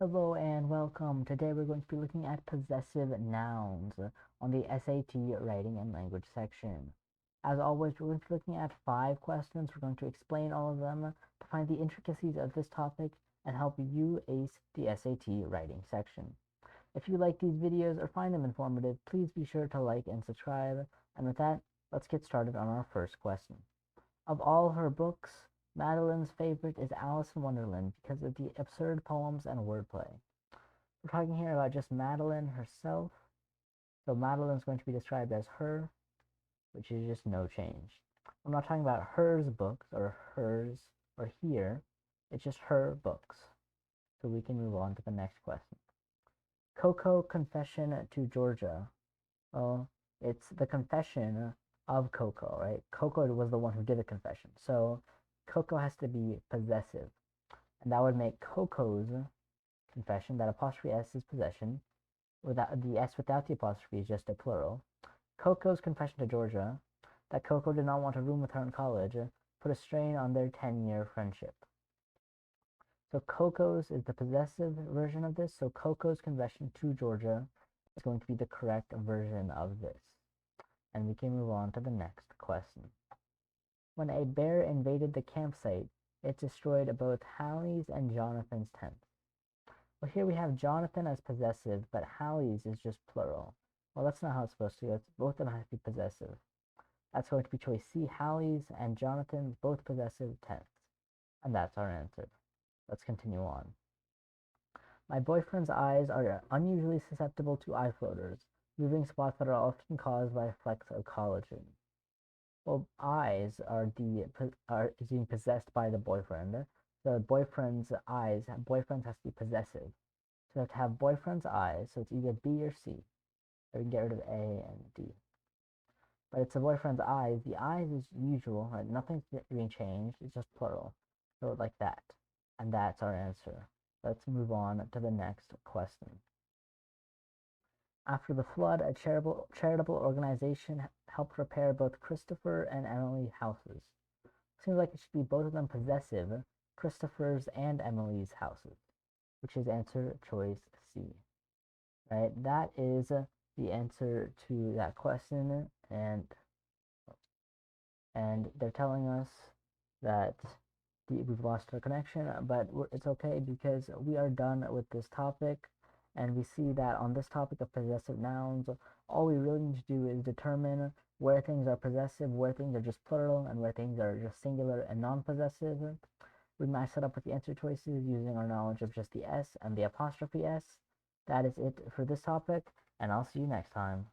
Hello and welcome. Today we're going to be looking at possessive nouns on the SAT writing and language section. As always, we're going to be looking at 5 questions. We're going to explain all of them to find the intricacies of this topic and help you ace the SAT writing section. If you like these videos or find them informative, please be sure to like and subscribe. And with that, let's get started on our first question. Of all her books, Madeline's favorite is Alice in Wonderland because of the absurd poems and wordplay. We're talking here about just Madeline herself. So Madeline's going to be described as her, which is just no change. I'm not talking about hers books or hers or here. It's just her books. So we can move on to the next question. Coco Confession to Georgia. Well, it's the confession of Coco, right? Coco was the one who did the confession. So Coco has to be possessive. And that would make Coco's confession, that apostrophe S is possession. Without the S without the apostrophe is just a plural. Coco's confession to Georgia, that Coco did not want to room with her in college, put a strain on their 10-year friendship. So Coco's is the possessive version of this. So Coco's confession to Georgia is going to be the correct version of this. And we can move on to the next question. When a bear invaded the campsite, it destroyed both Hallie's and Jonathan's tents. Well, here we have Jonathan as possessive, but Hallie's is just plural. Well, that's not how it's supposed to go. Both of them have to be possessive. That's going to be choice C, Hallie's and Jonathan's, both possessive tents. And that's our answer. Let's continue on. My boyfriend's eyes are unusually susceptible to eye floaters, moving spots that are often caused by flecks of collagen. Well, eyes are being possessed by the boyfriend. The boyfriend's eyes, boyfriend has to be possessive. So to have boyfriend's eyes, so it's either B or C. Or we can get rid of A and D. But it's the boyfriend's eyes. The eyes is usual, right? Nothing's being changed. It's just plural. So like that. And that's our answer. Let's move on to the next question. After the flood, a charitable organization helped repair both Christopher and Emily's houses. Seems like it should be both of them possessive, Christopher's and Emily's houses, which is answer choice C. Right? That is the answer to that question, and they're telling us that we've lost our connection, but it's okay because we are done with this topic, and we see that on this topic of possessive nouns, all we really need to do is determine where things are possessive, where things are just plural, and where things are just singular and non-possessive. We match that up with the answer choices using our knowledge of just the S and the apostrophe S. That is it for this topic, and I'll see you next time.